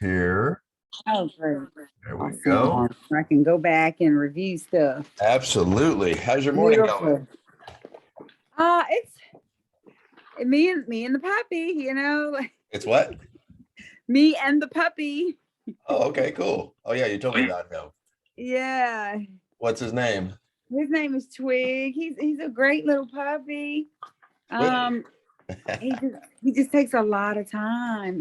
here. Oh, great. There we go. Awesome. I can go back and review stuff. Absolutely. How's your morning going? Beautiful. It's me and the puppy, It's what? me and the puppy. Oh, okay, cool. Oh yeah, you told me about him. Yeah. What's his name? His name is Twig. He's a great little puppy. Twig. He just takes a lot of time,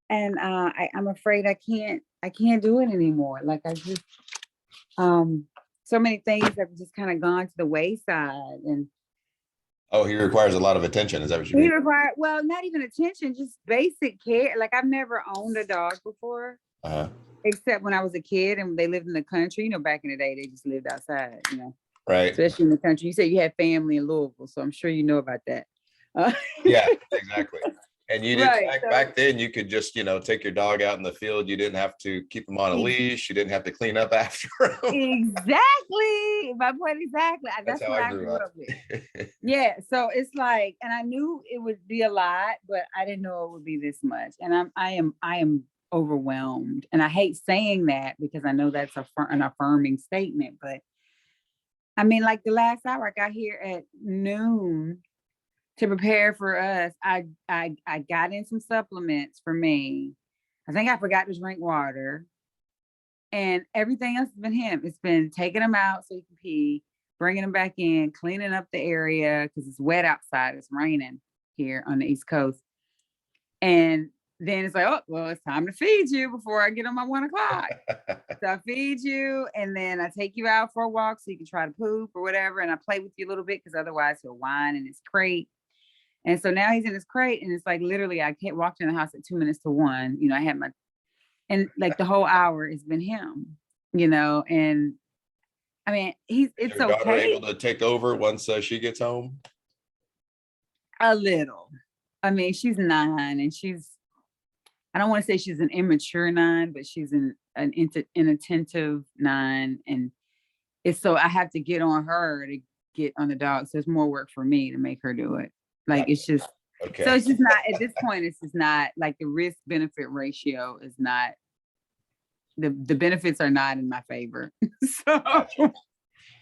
and I'm afraid I can't do it anymore. Like I just so many things have just kind of gone to the wayside, and Oh, he requires a lot of attention. Is that what you he mean? required, well, not even attention, just basic care. Like I've never owned a dog before, Uh-huh. except when I was a kid and they lived in the country. Back in the day, they just lived outside. Right. Especially in the country. You said you had family in Louisville, so I'm sure you know about that. Uh, Yeah, exactly. And you did right. back then you could just, take your dog out in the field. You didn't have to keep him on a leash. You didn't have to clean up after him. Exactly. My point exactly. That's That's how what I I grew grew up. up with. Yeah. So it's like, and I knew it would be a lot, but I didn't know it would be this much. And I am overwhelmed. And I hate saying that because I know that's an affirming statement. But I mean, like the last hour I got here at noon to prepare for us. I got in some supplements for me. I think I forgot to drink water. And everything else has been him. It's been taking him out so he can pee, bringing him back in, cleaning up the area because it's wet outside. It's raining here on the East Coast. And then it's like, oh, well, it's time to feed you before I get on my 1 o'clock. So I feed you and then I take you out for a walk so you can try to poop or whatever. And I play with you a little bit because otherwise he'll whine in his crate. And so now he's in his crate and it's like literally I can't walk in the house at 2 minutes to one. I had my, and like the whole hour has been him, and I mean, Is it's your daughter okay able to take over once she gets home? a little. I mean, she's 9 and I don't want to say she's an immature 9, but she's an inattentive 9. And it's so I have to get on her to get on the dog. So it's more work for me to make her do it. Like it's just, Okay. so it's just not, at this point, it's just not like the risk benefit ratio is not, the benefits are not in my favor. So Gotcha.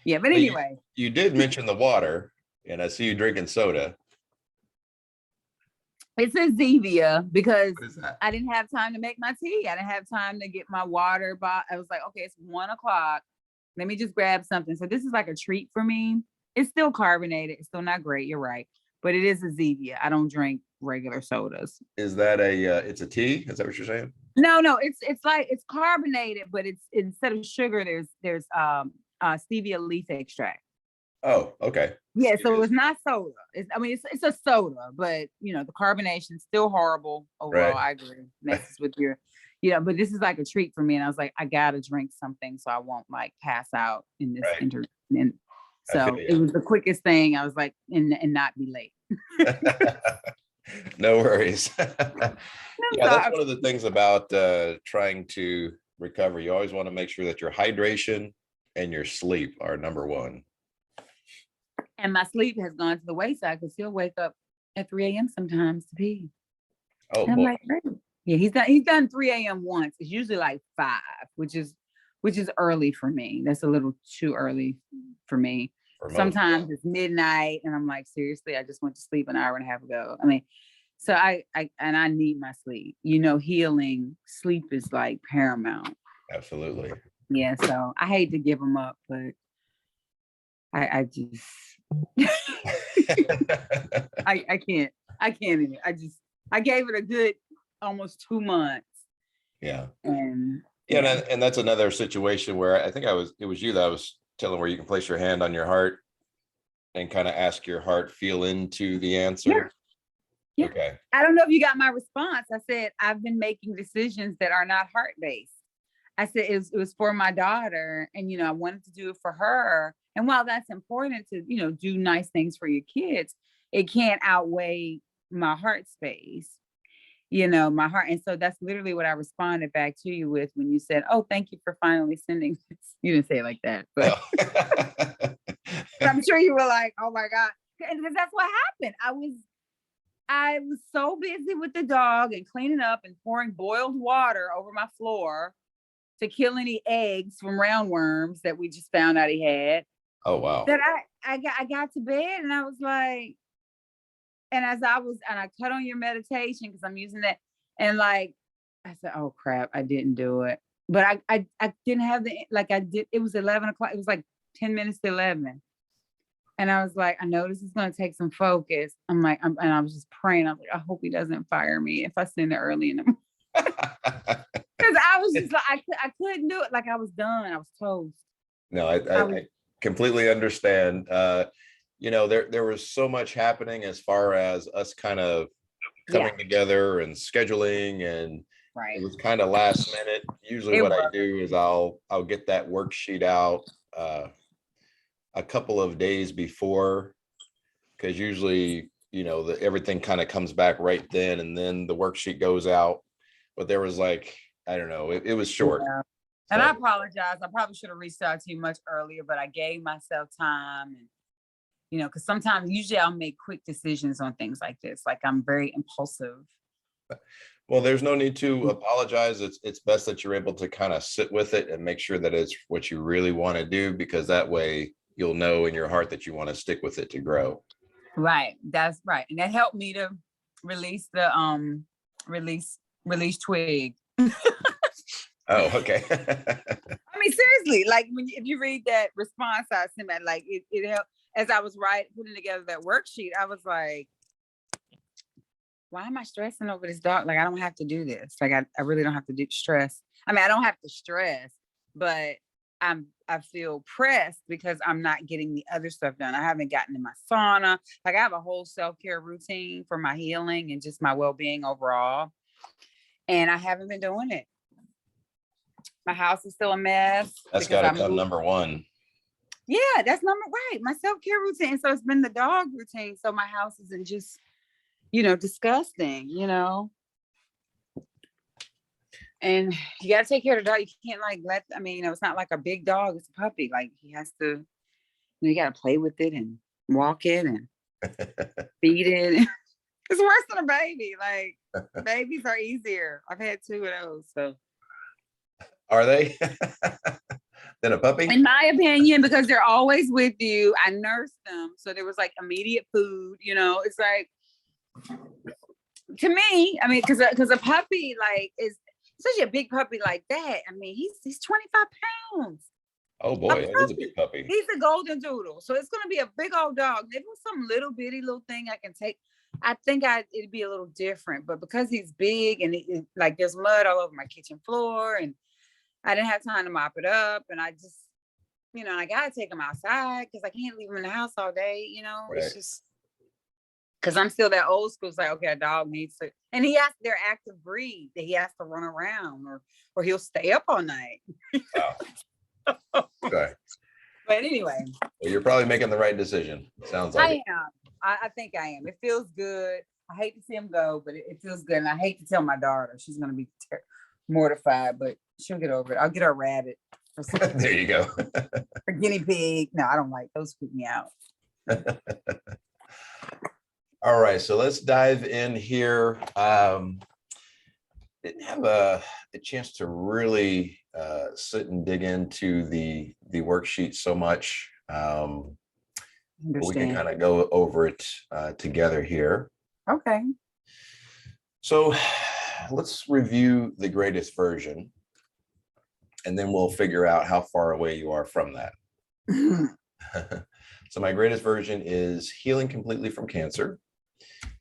yeah, but anyway. You did mention the water, and I see you drinking soda. It says Zevia because What is that? I didn't have time to make my tea. I didn't have time to get my water. But I was like, okay, it's 1 o'clock. Let me just grab something. So this is like a treat for me. It's still carbonated. It's still not great. You're right. But it is a Zevia. I don't drink regular sodas. Is that it's a tea? Is that what you're saying? No, it's like it's carbonated, but it's instead of sugar, there's stevia leaf extract. Oh, okay. Yeah, so it's not soda. It's a soda, but the carbonation's still horrible overall. Right. I agree. Messes with your, but this is like a treat for me. And I was like, I gotta drink something so I won't like pass out in this Right. and so it was the quickest thing. I was like, and not be late. No worries. Yeah, that's one of the things about trying to recover. You always want to make sure that your hydration and your sleep are number one. And my sleep has gone to the wayside because he'll wake up at 3 a.m. sometimes to pee. Oh, and I'm like, hey. Yeah, he's done 3 a.m. once. It's usually like 5, which is early for me. That's a little too early for me. Sometimes it's midnight and I'm like, seriously, I just went to sleep an hour and a half ago. I mean, so I need my sleep. Healing sleep is like paramount. Absolutely. Yeah, so I hate to give him up, but I just I can't even. I gave it a good almost 2 months. Yeah. And that's another situation where I think it was you that I was telling where you can place your hand on your heart and kind of ask your heart, feel into the answer. Yeah. Okay. I don't know if you got my response. I said, I've been making decisions that are not heart-based. I said it was for my daughter and I wanted to do it for her. And while that's important to, do nice things for your kids, it can't outweigh my heart space, my heart. And so that's literally what I responded back to you with when you said, oh, thank you for finally sending this. You didn't say it like that, but I'm sure you were like, oh my God. Because that's what happened. I was so busy with the dog and cleaning up and pouring boiled water over my floor to kill any eggs from roundworms that we just found out he had, Oh, wow. that I got to bed and I was like, and I cut on your meditation because I'm using that, and like I said, oh crap, I didn't do it. But I didn't have I did. It was 11 o'clock. It was like 10 minutes to 11. And I was like, I know this is going to take some focus. I'm like, and I was just praying. I was like, I hope he doesn't fire me if I send it early in the morning. Because I was just like, I couldn't do it. Like I was done. I was toast. No, I completely understand. There was so much happening as far as us kind of coming together and scheduling, and right. it was kind of last minute. Usually what I do is I'll get that worksheet out a couple of days before, because usually, everything kind of comes back right then, and then the worksheet goes out. But there was like, I don't know, it was short. Yeah. And I apologize. I probably should have reached out to you much earlier, but I gave myself time, and because sometimes, usually I'll make quick decisions on things like this. Like I'm very impulsive. Well, there's no need to apologize. It's best that you're able to kind of sit with it and make sure that it's what you really want to do, because that way you'll know in your heart that you want to stick with it to grow. Right. That's right. And that helped me to release the release Twig. Oh, okay. I mean, seriously, like if you read that response I sent back, like it helped. As I was putting together that worksheet, I was like, why am I stressing over this dog? Like, I don't have to do this. Like, I really don't have to do stress. I mean, I don't have to stress, but I feel pressed because I'm not getting the other stuff done. I haven't gotten in my sauna. Like, I have a whole self-care routine for my healing and just my well-being overall. And I haven't been doing it. My house is still a mess. That's got to come number one. Yeah, that's right. My self-care routine. So it's been the dog routine. So my house isn't just, disgusting, And you got to take care of the dog. You can't it's not like a big dog. It's a puppy. Like he has to, you got to play with it and walk it and feed it. It's worse than a baby. Like babies are easier. I've had 2 of those. So are they? Than a puppy? In my opinion, because they're always with you. I nursed them. So there was like immediate food, it's like, to me, I mean, because a puppy like is such a big puppy like that. I mean, he's 25 pounds. Oh boy, that is a big puppy. He's a golden doodle. So it's going to be a big old dog. If it was some little bitty little thing I can take, I think it'd be a little different. But because he's big and like there's mud all over my kitchen floor, and I didn't have time to mop it up, and I just, I gotta take him outside because I can't leave him in the house all day. Right. It's just because I'm still that old school. It's like, okay, a dog needs to, and they're active breed that he has to run around, or he'll stay up all night. Wow. Okay. But anyway, well, you're probably making the right decision. Sounds like I am. I think I am. It feels good. I hate to see him go, but it feels good. And I hate to tell my daughter. She's gonna be mortified, but she'll get over it. I'll get her a rabbit. There you go. Or guinea pig. No, I don't like those. Freak me out. All right, so let's dive in here. Didn't have a chance to really sit and dig into the worksheet so much. We can kind of go over it together here. Okay. So let's review the greatest version, and then we'll figure out how far away you are from that. So my greatest version is healing completely from cancer,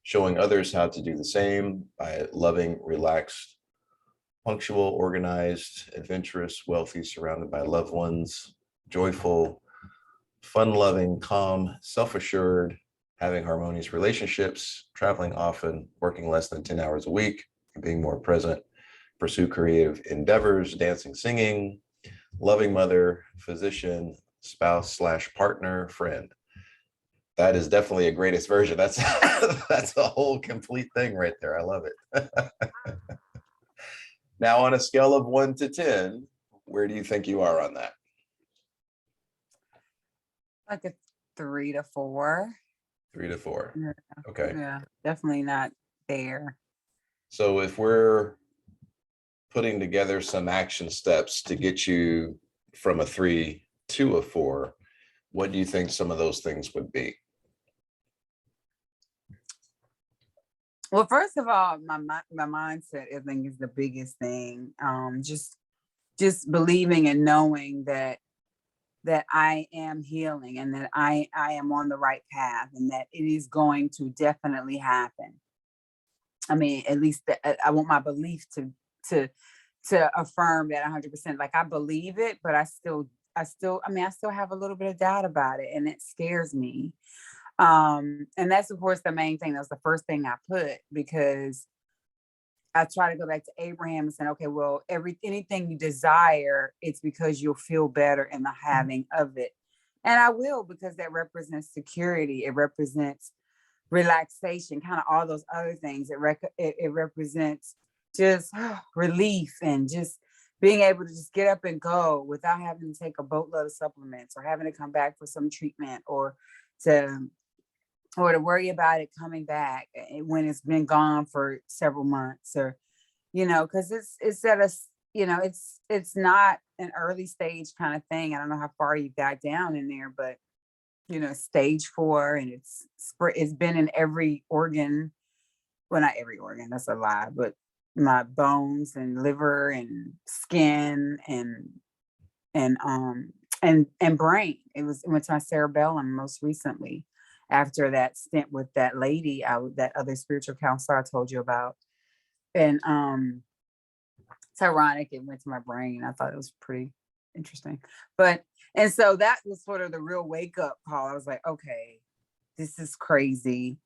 showing others how to do the same by loving, relaxed, punctual, organized, adventurous, wealthy, surrounded by loved ones, joyful, fun-loving, calm, self-assured, having harmonious relationships, traveling often, working less than 10 hours a week, being more present, pursue creative endeavors, dancing, singing, loving mother, physician, spouse / partner, friend. That is definitely a greatest version. That's a whole complete thing right there. I love it. Now, on a scale of 1 to 10, where do you think you are on that? Like a 3 to 4. 3 to 4. Yeah, Okay. yeah, definitely not there. So if we're putting together some action steps to get you from a 3 to a 4, what do you think some of those things would be? Well, first of all, my mindset, I think, is the biggest thing. Just believing and knowing that I am healing and that I am on the right path and that it is going to definitely happen. I mean, at least I want my belief to to affirm that 100%. Like I believe it, but I mean, I still have a little bit of doubt about it, and it scares me. And that's of course the main thing. That was the first thing I put because I try to go back to Abraham and say, okay, well, anything you desire, it's because you'll feel better in the having of it. And I will, because that represents security. It represents relaxation, kind of all those other things. It represents just relief and just being able to just get up and go without having to take a boatload of supplements or having to come back for some treatment to to worry about it coming back when it's been gone for several months or because it's at it's not an early stage kind of thing. I don't know how far you got down in there, but stage 4, and it's been in every organ. Well, not every organ, that's a lie, but my bones and liver and skin and brain. It went to my cerebellum most recently after that stint with that lady, that other spiritual counselor I told you about. And it's ironic it went to my brain. I thought it was pretty interesting. But and so that was sort of the real wake up call. I was like, okay, this is crazy.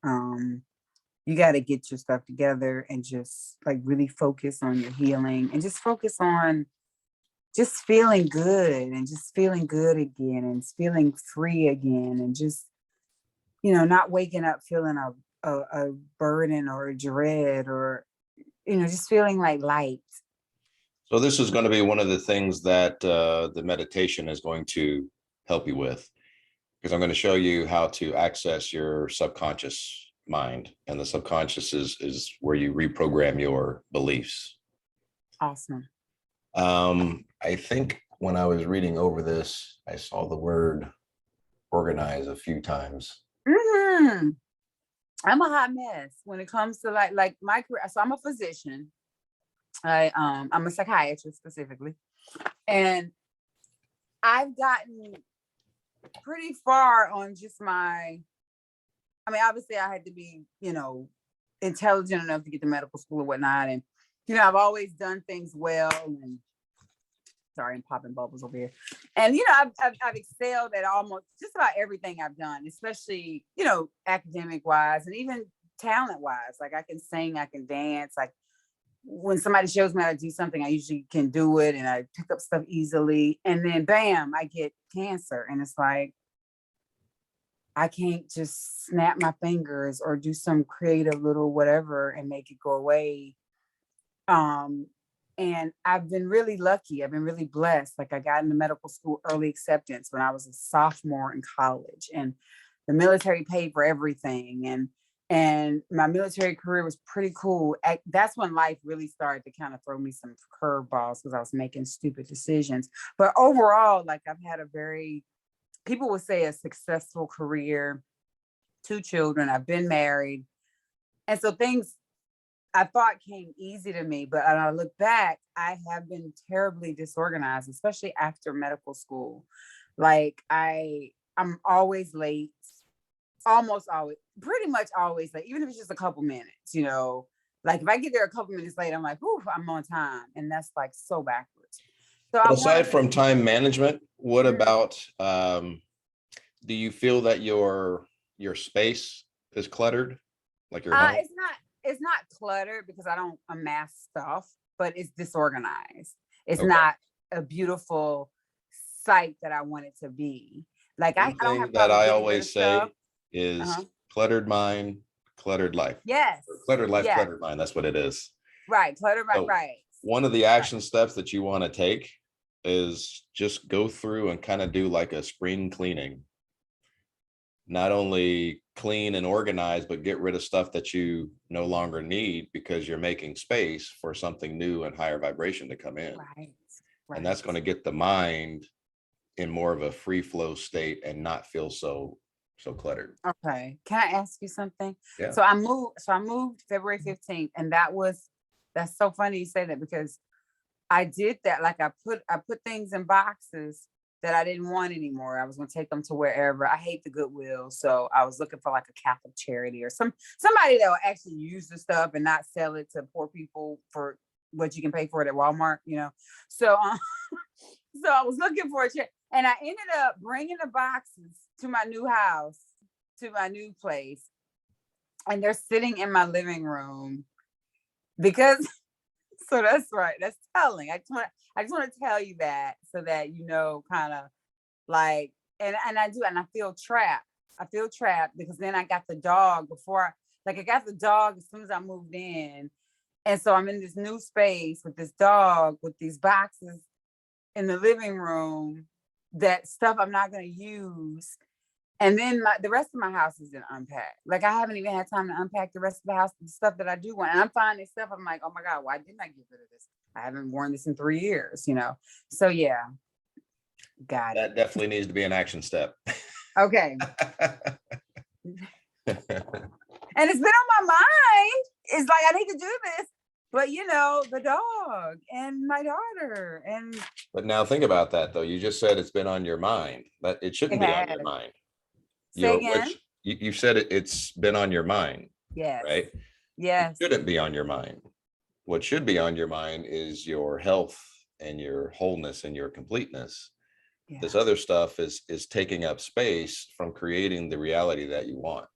You got to get your stuff together and just like really focus on your healing and just focus on just feeling good and just feeling good again and feeling free again and just not waking up feeling a burden or a dread or just feeling like light. So this is going to be one of the things that the meditation is going to help you with, because I'm going to show you how to access your subconscious mind, and the subconscious is where you reprogram your beliefs. Awesome. I think when I was reading over this, I saw the word organize a few times. I'm a hot mess when it comes to like my career. So I'm a physician. I'm a psychiatrist specifically, and I've gotten pretty far on just I mean, obviously I had to be, intelligent enough to get to medical school or whatnot. And, I've always done things well. And sorry, I'm popping bubbles over here. And, I've excelled at almost just about everything I've done, especially, academic wise and even talent wise. Like I can sing, I can dance. Like when somebody shows me how to do something, I usually can do it and I pick up stuff easily. And then bam, I get cancer. And it's like, I can't just snap my fingers or do some creative little whatever and make it go away. Um, and I've been really lucky. I've been really blessed. Like I got into medical school early acceptance when I was a sophomore in college, and the military paid for everything. And my military career was pretty cool. That's when life really started to kind of throw me some curveballs because I was making stupid decisions. But overall, like I've had people would say a successful career, 2 children, I've been married. And so things I thought came easy to me, but when I look back, I have been terribly disorganized, especially after medical school. Like I'm always late, almost always, pretty much always late, even if it's just a couple minutes. Like if I get there a couple minutes late, I'm like, whew, I'm on time. And that's like so backwards. So I want Aside from time management, what Mhm. about do you feel that your space is cluttered, like your home? It's not cluttered because I don't amass stuff, but it's disorganized. It's Okay. not a beautiful site that I want it to be. Like I One don't have thing that problem I getting rid of always say stuff. is Uh-huh. cluttered mind, cluttered life. Yes. Or cluttered life, Yes. cluttered mind. That's what it is. Right. Cluttered, right, So right. one of the Right. action steps that you want to take is just go through and kind of do like a spring cleaning. Not only clean and organized, but get rid of stuff that you no longer need because you're making space for something new and higher vibration to come in. Right. And that's going to get the mind in more of a free flow state and not feel so cluttered. Okay. Can I ask you something? Yeah. So I moved February 15th, and that's so funny you say that, because I did that. Like I put things in boxes that I didn't want anymore. I was gonna take them to wherever. I hate the Goodwill. So I was looking for like a Catholic charity or somebody that will actually use the stuff and not sell it to poor people for what you can pay for it at Walmart, you know? So, so I was looking for a chair, and I ended up bringing the boxes to my new house, to my new place. And they're sitting in my living room because, so that's right. That's telling. I just want to tell you that so that you know, kind of like, and I do, and I feel trapped. I feel trapped because then I got the dog I got the dog as soon as I moved in. And so I'm in this new space with this dog, with these boxes in the living room, that stuff I'm not going to use. And then the rest of my house is in unpack. Like I haven't even had time to unpack the rest of the house, the stuff that I do want. And I'm finding stuff. I'm like, oh my God, why didn't I get rid of this? I haven't worn this in 3 years, you know? So yeah, got That it. definitely needs to be an action step. Okay. And it's been on my mind. It's like, I need to do this. But you know, the dog and my daughter, and But now think about that though. You just said it's been on your mind. That it shouldn't it be on has. your mind. Say again? You said it's been on your mind, Yes. right? It Yes. shouldn't be on your mind. What should be on your mind is your health and your wholeness and your completeness. Yeah. This other stuff is taking up space from creating the reality that you want.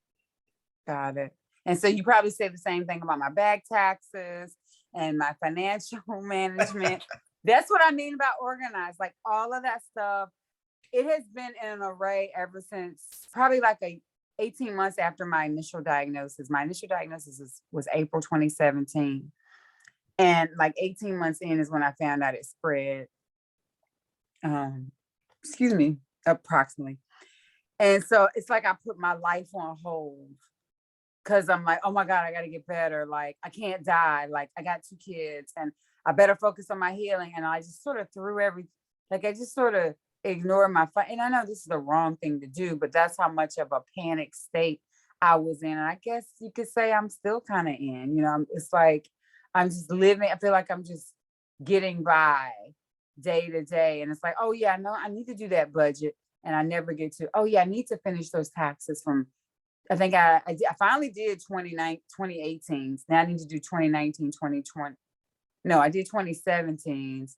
Got it. And so you probably say the same thing about my back taxes and my financial management. That's what I mean about organized. Like all of that stuff, it has been in an array ever since probably like 18 months after my initial diagnosis. My initial diagnosis was April 2017. And like 18 months in is when I found out it spread. Excuse me, approximately. And so it's like I put my life on hold because I'm like, oh my God, I got to get better. Like I can't die. Like I got 2 kids and I better focus on my healing. And I just sort of I just sort of ignored and I know this is the wrong thing to do, but that's how much of a panic state I was in. And I guess you could say I'm still kind of in, you know, it's like, I'm just living. I feel like I'm just getting by day to day. And it's like, oh yeah, no, I need to do that budget. And I never get to, oh yeah, I need to finish those taxes from, I think I finally did 2018. Now I need to do 2019, 2020. No, I did 2017.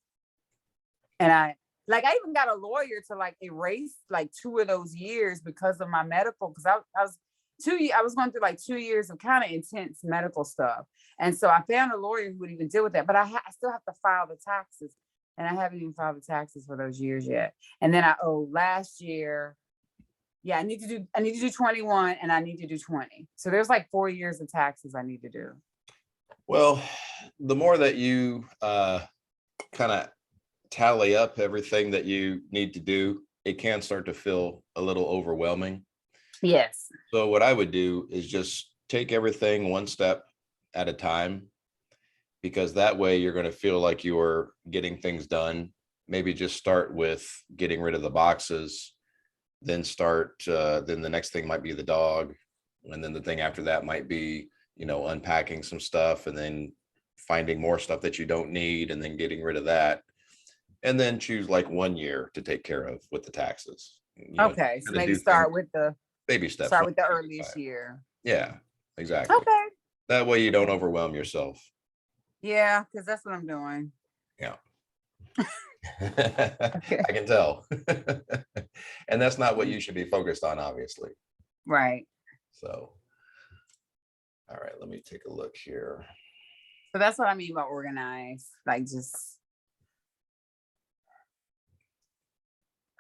And I even got a lawyer to like erase like 2 of those years because of my medical, because I was going through like 2 years of kind of intense medical stuff. And so I found a lawyer who would even deal with that, but I still have to file the taxes, and I haven't even filed the taxes for those years yet. And then I owe last year. Yeah, I need to do 21 and I need to do 20. So there's like 4 years of taxes I need to do. Well, the more that you kind of tally up everything that you need to do, it can start to feel a little overwhelming. Yes. So what I would do is just take everything one step at a time, because that way you're going to feel like you're getting things done. Maybe just start with getting rid of the boxes, then then the next thing might be the dog. And then the thing after that might be, you know, unpacking some stuff and then finding more stuff that you don't need and then getting rid of that. And then choose like 1 year to take care of with the taxes. You know, Okay. So kinda maybe do start things, with the baby steps. start with the 1 at a earliest time. year. Yeah, exactly. Okay. That way you don't overwhelm yourself. Yeah, because that's what I'm doing. Yeah. Okay. I can tell. And that's not what you should be focused on, obviously. Right. So, all right, let me take a look here. So that's what I mean by organized. Like just,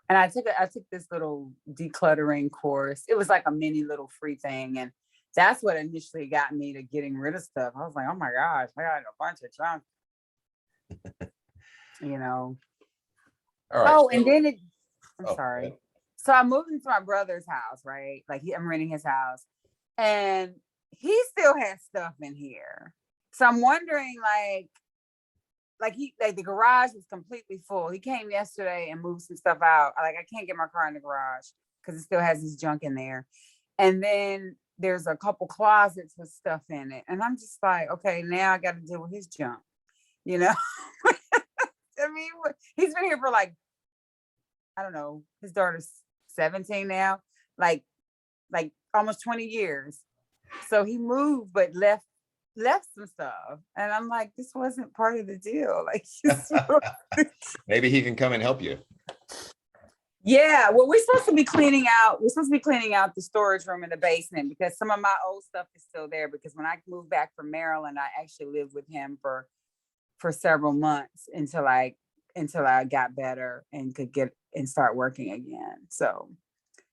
and I took this little decluttering course. It was like a mini little free thing. And that's what initially got me to getting rid of stuff. I was like, oh my gosh, I got a bunch of junk, you know. All right. Oh, and then I'm go sorry. ahead. So I moved into my brother's house, right? Like I'm renting his house, and he still has stuff in here. So I'm wondering, like the garage was completely full. He came yesterday and moved some stuff out. Like I can't get my car in the garage because it still has his junk in there. And then there's a couple closets with stuff in it. And I'm just like, okay, now I got to deal with his junk, you know? I mean, he's been here for like, I don't know, his daughter's 17 now, like almost 20 years. So he moved, but left some stuff. And I'm like, this wasn't part of the deal. Like, Maybe he can come and help you. yeah, well, we're supposed to be cleaning out the storage room in the basement because some of my old stuff is still there. Because when I moved back from Maryland, I actually lived with him for several months until I got better and could get and start working again. So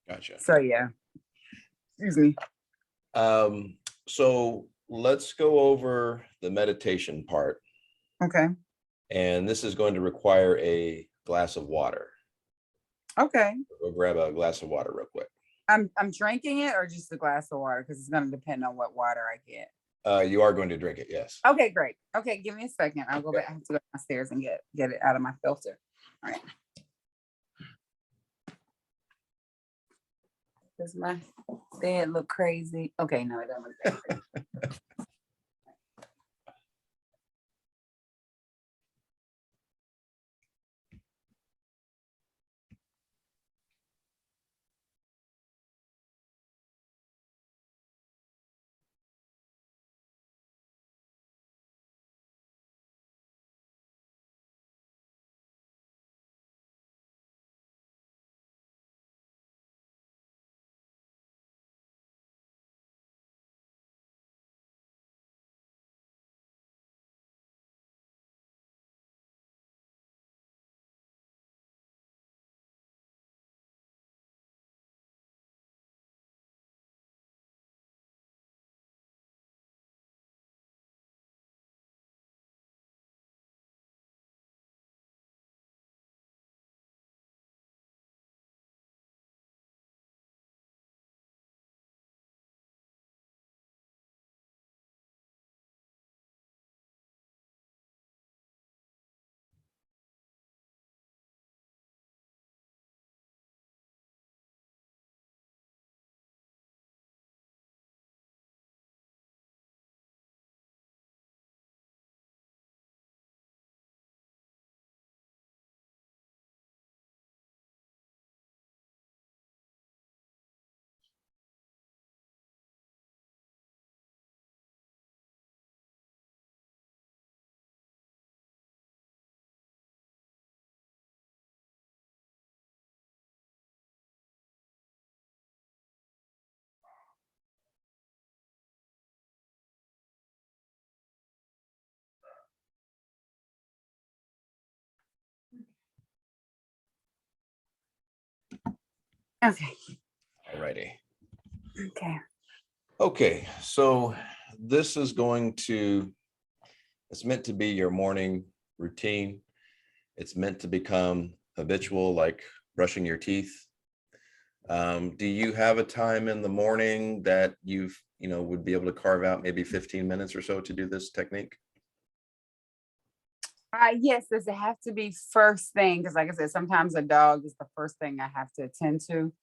Gotcha. Yeah. Excuse me. So let's go over the meditation part. Okay. And this is going to require a glass of water. Okay. We'll grab a glass of water real quick. I'm drinking it or just a glass of water because it's going to depend on what water I get. You are going to drink it, yes. Okay, great. Okay, give me a second. I'll go back. I have to go downstairs and get it out of my filter. All right. Does my bed look crazy? Okay, no, it doesn't look that crazy. Okay. All righty. Okay. Okay, so this is it's meant to be your morning routine. It's meant to become habitual, like brushing your teeth. Do you have a time in the morning that would be able to carve out maybe 15 minutes or so to do this technique? Yes, does it have to be first thing? Because like I said, sometimes a dog is the first thing I have to attend to.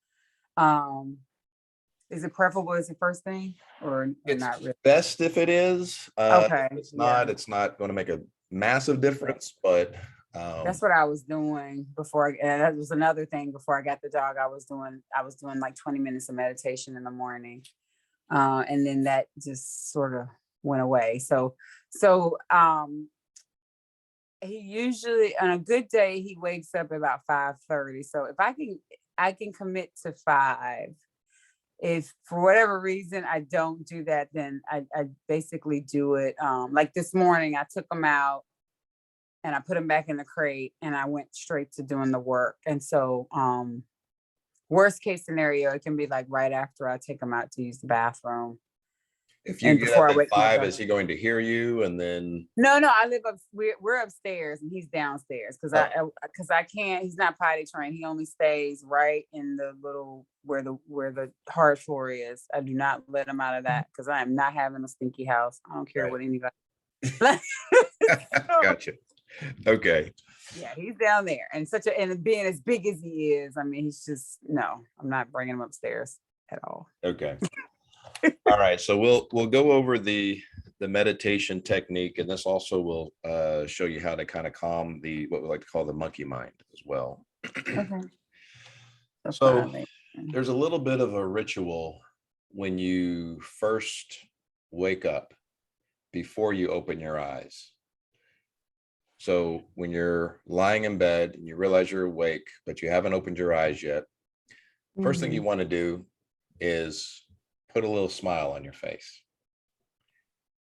Is it preferable as the first thing or It's not really? best if it is. Okay. If it's not, it's not going to make a massive difference, but That's what I was doing before. And that was another thing before I got the dog. I was doing like 20 minutes of meditation in the morning. And then that just sort of went away. So he usually on a good day, he wakes up about 5:30. So if I can commit to 5. If for whatever reason I don't do that, then I basically do it. Like this morning, I took him out and I put him back in the crate and I went straight to doing the work. And so worst case scenario, it can be like right after I take him out to use the bathroom. If you and get up before I at wake myself 5, up. is he going to hear you? And then, No, I live up. We're upstairs and he's downstairs because oh, I can't. He's not potty trained. He only stays right in the little where the hard floor is. I do not let him out of that because I am not having a stinky house. I don't care right. what anybody. Gotcha. Okay. Yeah, he's down there, and being as big as he is, I mean, he's just no. I'm not bringing him upstairs at all. Okay. All right. So we'll go over the meditation technique, and this also will show you how to kind of calm what we like to call the monkey mind as well. Okay. So there's a little bit of a ritual when you first wake up before you open your eyes. So when you're lying in bed and you realize you're awake, but you haven't opened your eyes yet, first thing you want to do is put a little smile on your face.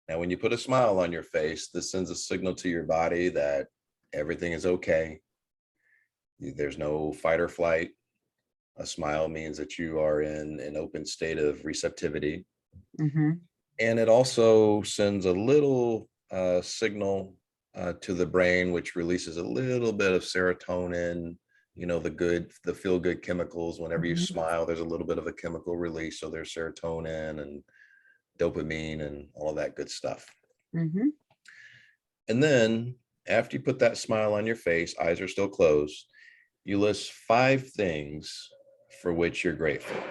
Now, when you put a smile on your face, this sends a signal to your body that everything is okay. There's no fight or flight. A smile means that you are in an open state of receptivity. Mm-hmm. And it also sends a little signal to the brain, which releases a little bit of serotonin, the feel good chemicals. Whenever you smile, there's a little bit of a chemical release. So there's serotonin and dopamine and all of that good stuff. Mm-hmm. And then after you put that smile on your face, eyes are still closed, you list 5 things for which you're grateful.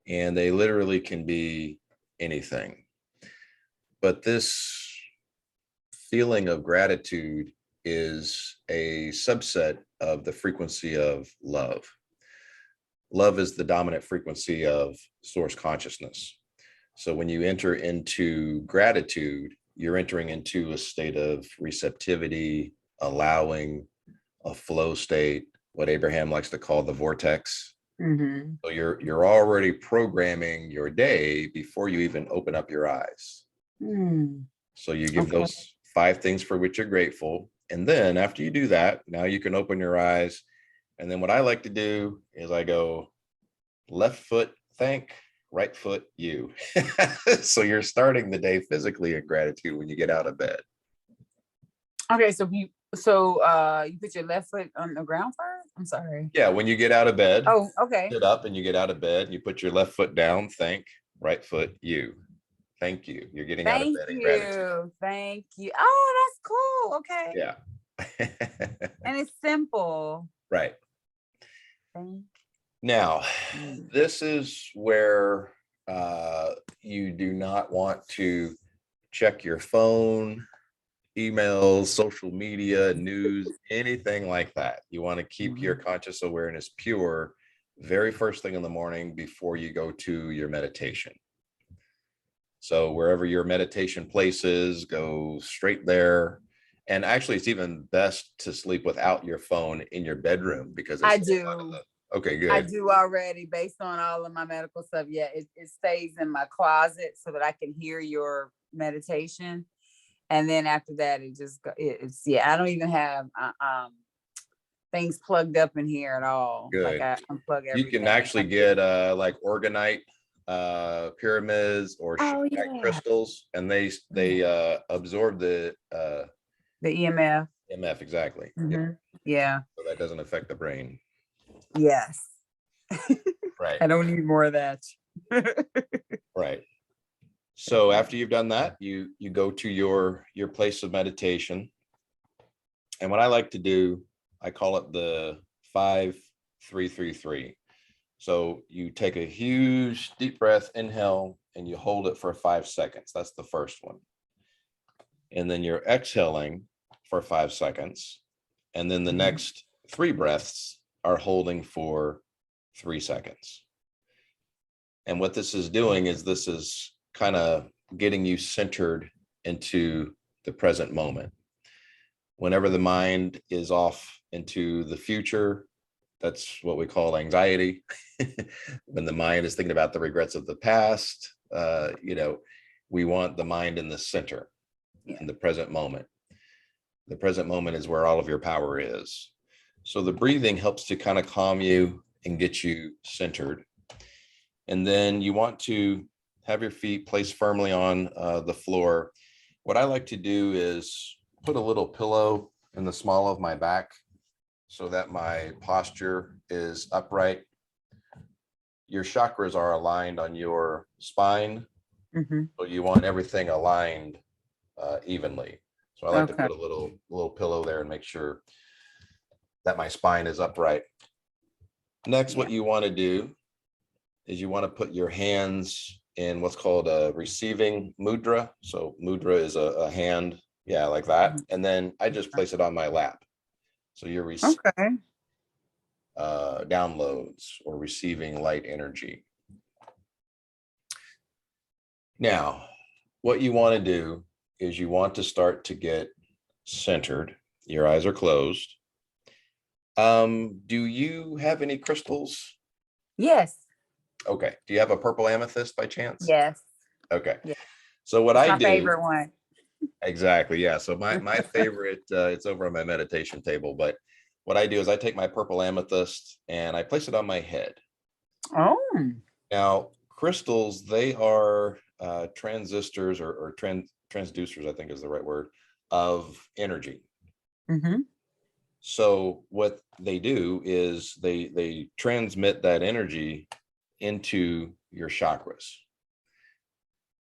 And they literally can be anything. But this feeling of gratitude is a subset of the frequency of love. Love is the dominant frequency of source consciousness. So when you enter into gratitude, you're entering into a state of receptivity, allowing, a flow state, what Abraham likes to call the vortex. Mm-hmm. So you're already programming your day before you even open up your eyes. So you give those 5 things for which you're grateful. And then after you do that, now you can open your eyes. And then what I like to do is I go left foot, thank, right foot, you. So you're starting the day physically in gratitude when you get out of bed. Okay, so you put your left foot on the ground first? I'm sorry. Yeah, when you get out of bed. Oh, okay. Sit up and you get out of bed, you put your left foot down, thank, right foot, you. Thank you. You're getting out of bed in gratitude. Thank you. Oh, that's cool. Okay. Yeah. And it's simple. Right. Thank Now, you. this is where you do not want to check your phone, emails, social media, news, anything like that. You want to keep your conscious awareness pure very first thing in the morning before you go to your meditation. So wherever your meditation place is, go straight there. And actually, it's even best to sleep without your phone in your bedroom because I do. Okay, good. I do already, based on all of my medical stuff. Yeah, it stays in my closet so that I can hear your meditation. And then after that, I don't even have things plugged up in here at all. Good. Like I unplug everything. You can actually get like organite pyramids or crystals, and they absorb the EMF. EMF, exactly. Mm-hmm. Yeah. So that doesn't affect the brain. Yes. Right. I don't need more of that. Right. So after you've done that, you go to your place of meditation. And what I like to do, I call it the 5-3-3-3. So you take a huge deep breath, inhale, and you hold it for 5 seconds. That's the first one. And then you're exhaling for 5 seconds. And then the next 3 breaths are holding for 3 seconds. And what this is doing is this is kind of getting you centered into the present moment. Whenever the mind is off into the future, that's what we call anxiety. When the mind is thinking about the regrets of the past, we want the mind in the center, in the present moment. The present moment is where all of your power is. So the breathing helps to kind of calm you and get you centered. And then you want to have your feet placed firmly on the floor. What I like to do is put a little pillow in the small of my back so that my posture is upright. Your chakras are aligned on your spine, Mm-hmm. so you want everything aligned evenly. So I like to Okay. put a little pillow there and make sure that my spine is upright. Next, Yeah. what you want to do is you want to put your hands in what's called a receiving mudra. So mudra is a hand, yeah, like that. Mhm. And then I just place it on my lap. So you're Okay. downloads or receiving light energy. Now, what you want to do is you want to start to get centered. Your eyes are closed. Do you have any crystals? Yes. Okay. Do you have a purple amethyst by chance? Yes. Okay. Yeah. So what It's I my do, favorite one. exactly, yeah. So my favorite, it's over on my meditation table, but what I do is I take my purple amethyst and I place it on my head. Oh. Now, crystals, they are transistors or transducers, I think is the right word, of energy. Mm-hmm. So what they do is they transmit that energy into your chakras.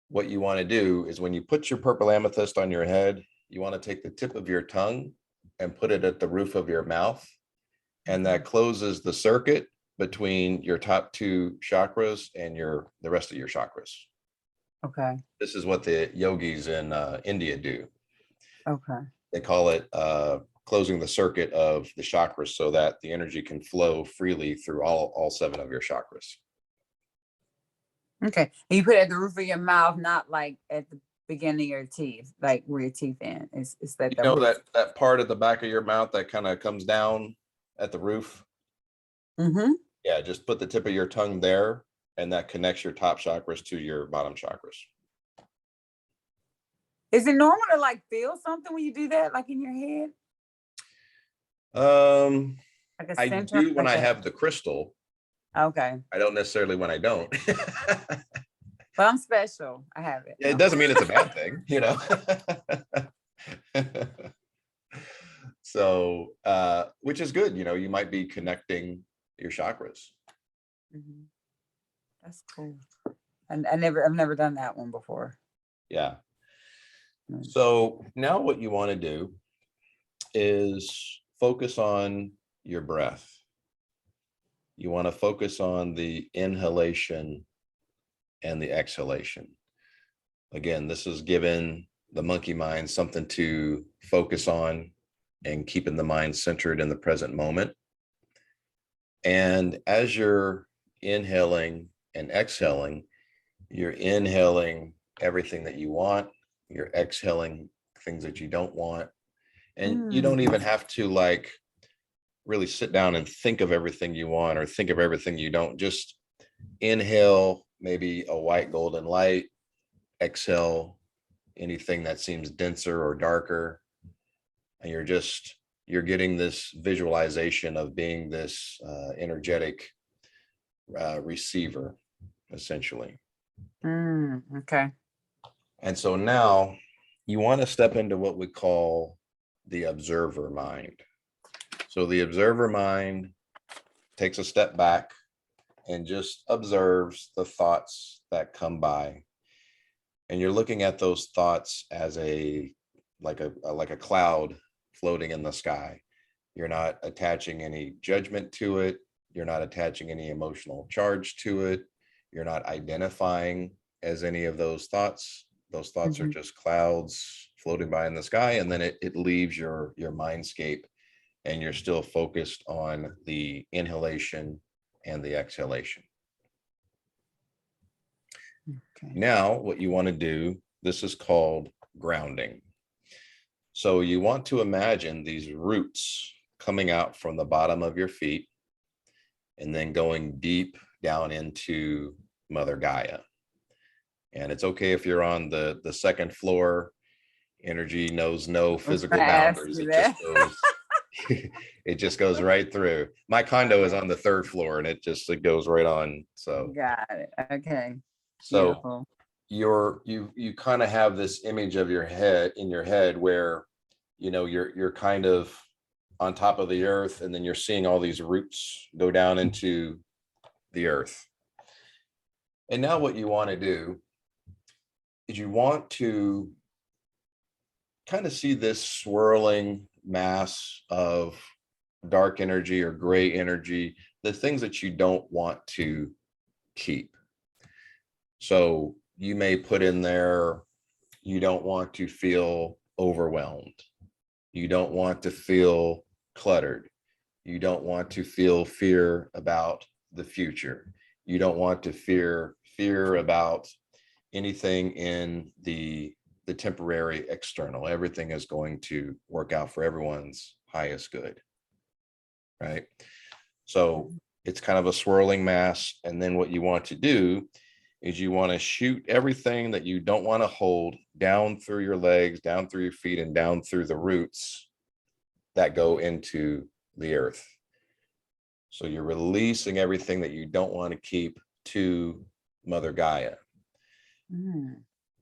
What you want to do is when you put your purple amethyst on your head, you want to take the tip of your tongue and put it at the roof of your mouth, and that closes the circuit between your top two chakras and the rest of your chakras. Okay. This is what the yogis in India do. Okay. They call it closing the circuit of the chakras so that the energy can flow freely through all 7 of your chakras. Okay. And you put it at the roof of your mouth, not like at the beginning of your teeth, like where your teeth in. It's that You the know roof. that part at the back of your mouth that kind of comes down at the roof? Mm-hmm. Yeah, just put the tip of your tongue there, and that connects your top chakras to your bottom chakras. Is it normal to like feel something when you do that, like in your head? Like a I center, do when like I a have the crystal. okay. I don't necessarily when I don't. But I'm special. I have it. It No. doesn't mean it's a bad thing, you know. So, which is good, you know, you might be connecting your chakras. Mhm. That's cool. And I've never done that one before. Yeah. Mm. So now what you want to do is focus on your breath. You want to focus on the inhalation and the exhalation. Again, this is giving the monkey mind something to focus on and keeping the mind centered in the present moment. And as you're inhaling and exhaling, you're inhaling everything that you want, you're exhaling things that you don't want. And you don't even have to like really sit down and think of everything you want or think of everything you don't. Just inhale maybe a white golden light, exhale anything that seems denser or darker, and you're getting this visualization of being this energetic receiver, essentially. Okay. And so now you want to step into what we call the observer mind. So the observer mind takes a step back and just observes the thoughts that come by. And you're looking at those thoughts as like a cloud floating in the sky. You're not attaching any judgment to it. You're not attaching any emotional charge to it. You're not identifying as any of those thoughts. Those thoughts are just clouds floating by in the sky, and then it leaves your mindscape, and you're still focused on the inhalation and the exhalation. Okay. Now, what you want to do, this is called grounding. So you want to imagine these roots coming out from the bottom of your feet and then going deep down into Mother Gaia. And it's okay if you're on the second floor. Energy knows no physical boundaries. It just goes it just goes right through. My condo is on the third floor and it goes right on. So Got it. Okay. So beautiful. you kind of have this image of your head in your head where, you're kind of on top of the earth, and then you're seeing all these roots go down into the earth. And now what you want to do is you want to kind of see this swirling mass of dark energy or gray energy, the things that you don't want to keep. So you may put in there, you don't want to feel overwhelmed. You don't want to feel cluttered. You don't want to feel fear about the future. You don't want to fear about anything in the temporary external. Everything is going to work out for everyone's highest good, right? So it's kind of a swirling mass. And then what you want to do is you want to shoot everything that you don't want to hold down through your legs, down through your feet, and down through the roots that go into the earth. So you're releasing everything that you don't want to keep to Mother Gaia.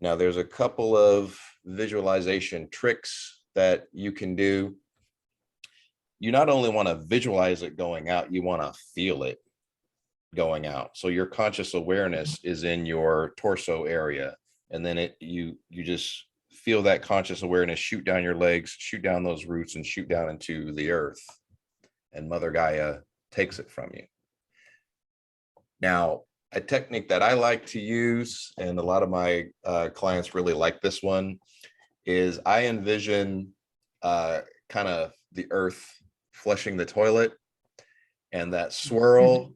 Now, there's a couple of visualization tricks that you can do. You not only want to visualize it going out, you want to feel it going out. So your conscious awareness is in your torso area, and then you just feel that conscious awareness shoot down your legs, shoot down those roots, and shoot down into the earth, and Mother Gaia takes it from you. Now, a technique that I like to use, and a lot of my clients really like this one, is I envision kind of the earth flushing the toilet, and that swirl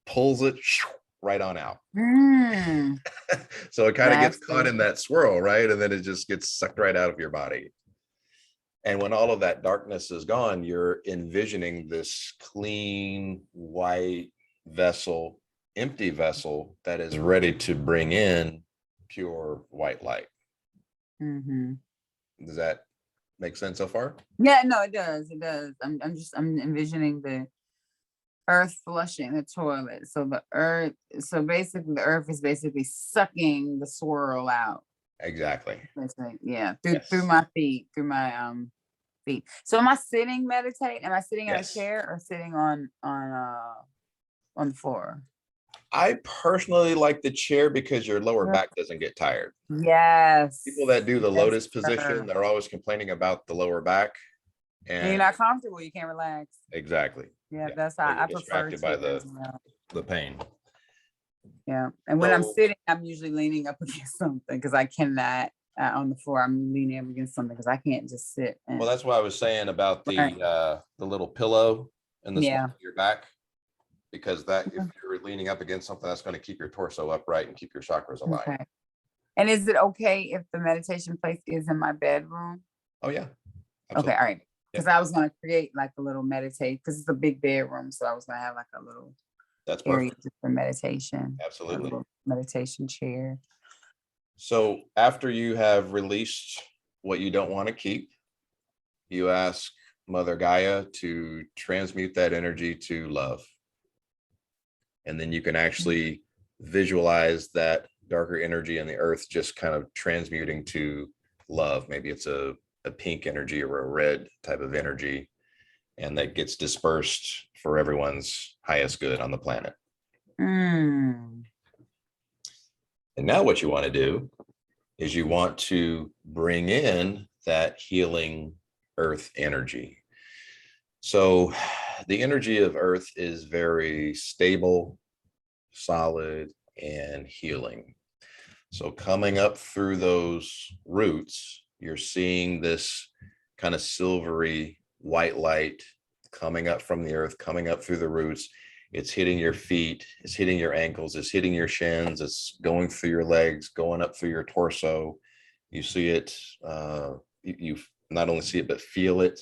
pulls it right on out. So it kind of gets caught in that swirl, right? And then it just gets sucked right out of your body. And when all of that darkness is gone, you're envisioning this clean, white vessel, empty vessel that is ready to bring in pure white light. Does that make sense so far? Yeah, no, it does. It does. I'm envisioning the earth flushing the toilet. So basically the earth is basically sucking the swirl out. Exactly. Yeah, through my feet, through my feet. So am I sitting meditating? Am I sitting in a chair or sitting on the floor? I personally like the chair because your lower back doesn't get tired. Yes. People that do the lotus position, they're always complaining about the lower back. And you're not comfortable, you can't relax. Exactly. Yeah, that's how I prefer distracted by the pain. Yeah. And when I'm sitting, I'm usually leaning up against something because I cannot on the floor. I'm leaning up against something because I can't just sit. Well, that's what I was saying about the little pillow in the small of your back, because that if you're leaning up against something, that's going to keep your torso upright and keep your chakras aligned. Okay. And is it okay if the meditation place is in my bedroom? Oh yeah. Absolutely. Okay. All right. Because I was going to create like a little meditate, because it's a big bedroom. So I was going to have like a little area for meditation. Absolutely. Meditation chair. So after you have released what you don't want to keep, you ask Mother Gaia to transmute that energy to love. And then you can actually visualize that darker energy in the earth just kind of transmuting to love. Maybe it's a pink energy or a red type of energy, and that gets dispersed for everyone's highest good on the planet. And now what you want to do is you want to bring in that healing earth energy. So the energy of earth is very stable, solid, and healing. So coming up through those roots, you're seeing this kind of silvery white light coming up from the earth, coming up through the roots. It's hitting your feet, it's hitting your ankles, it's hitting your shins, it's going through your legs, going up through your torso. You see it, you not only see it, but feel it,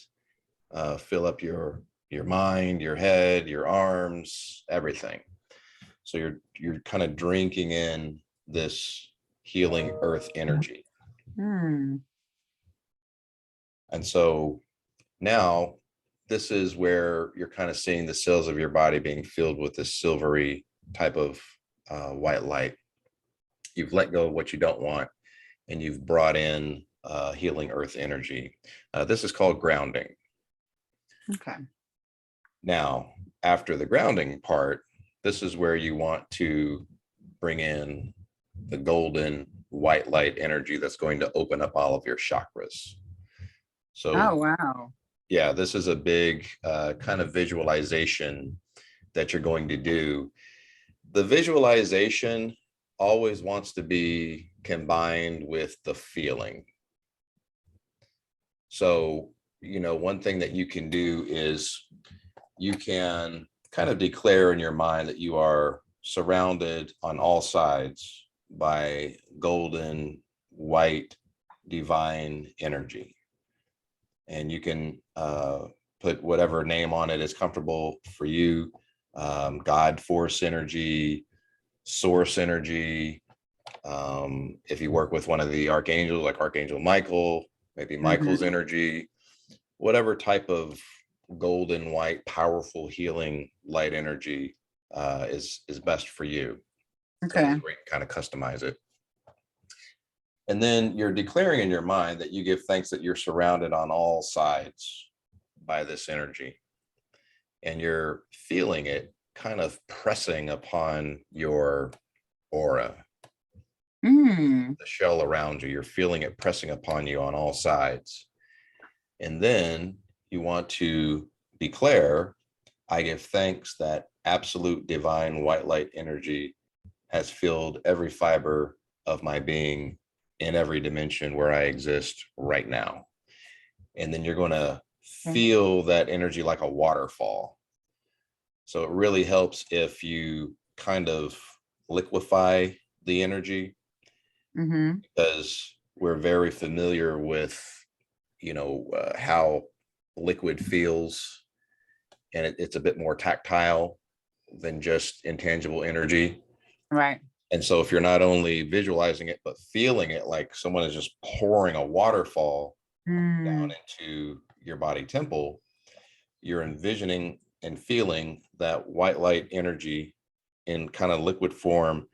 fill up your mind, your head, your arms, everything. So you're kind of drinking in this healing earth energy. And so now this is where you're kind of seeing the cells of your body being filled with this silvery type of white light. you've let go of what you don't want, and you've brought in healing earth energy. This is called grounding. Okay. Now, after the grounding part, this is where you want to bring in the golden white light energy that's going to open up all of your chakras. So, Oh, wow. yeah, this is a big kind of visualization that you're going to do. The visualization always wants to be combined with the feeling. So, one thing that you can do is you can kind of declare in your mind that you are surrounded on all sides by golden, white, divine energy. And you can put whatever name on it is comfortable for you. God force energy, source energy. If you work with one of the archangels like Archangel Michael, maybe Michael's energy, whatever type of golden white powerful healing light energy is best for you. Okay. So where you can kind of customize it. And then you're declaring in your mind that you give thanks that you're surrounded on all sides by this energy. And you're feeling it kind of pressing upon your aura, the shell around you. You're feeling it pressing upon you on all sides. And then you want to declare, I give thanks that absolute divine white light energy has filled every fiber of my being in every dimension where I exist right now. And then you're going to feel that energy like a waterfall. So it really helps if you kind of liquefy the energy, because we're very familiar with, how liquid feels, and it's a bit more tactile than just intangible energy. Right. And so if you're not only visualizing it, but feeling it like someone is just pouring a waterfall down into your body temple, you're envisioning and feeling that white light energy in kind of liquid form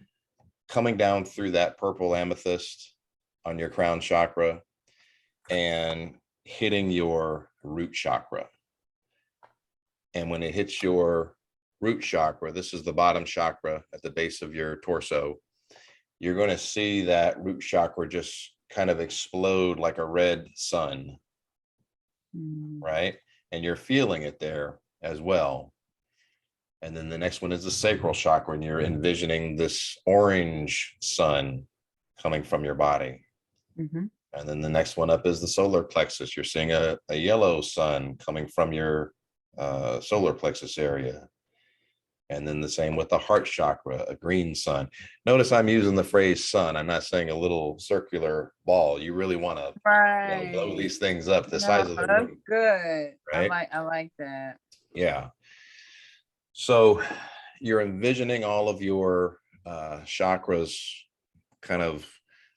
coming down through that purple amethyst on your crown chakra and hitting your root chakra. And when it hits your root chakra, this is the bottom chakra at the base of your torso, you're going to see that root chakra just kind of explode like a red sun, right? And you're feeling it there as well. And then the next one is the sacral chakra, and you're envisioning this orange sun coming from your body. And then the next one up is the solar plexus. You're seeing a yellow sun coming from your solar plexus area. And then the same with the heart chakra, a green sun. Notice I'm using the phrase sun. I'm not saying a little circular ball. You really want to blow these things up the size of the room. Good. Right? I like that. Yeah. So you're envisioning all of your chakras kind of,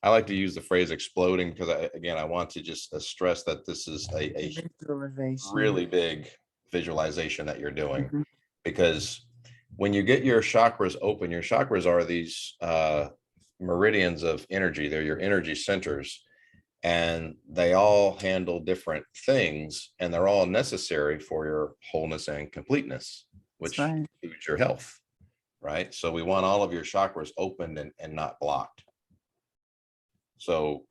I like to use the phrase exploding because I want to just stress that this is a really big visualization that you're doing, because when you get your chakras open, your chakras are these meridians of energy. They're your energy centers, and they all handle different things, and they're all necessary for your wholeness and completeness, which includes your health, right? So we want all of your chakras opened and not blocked. So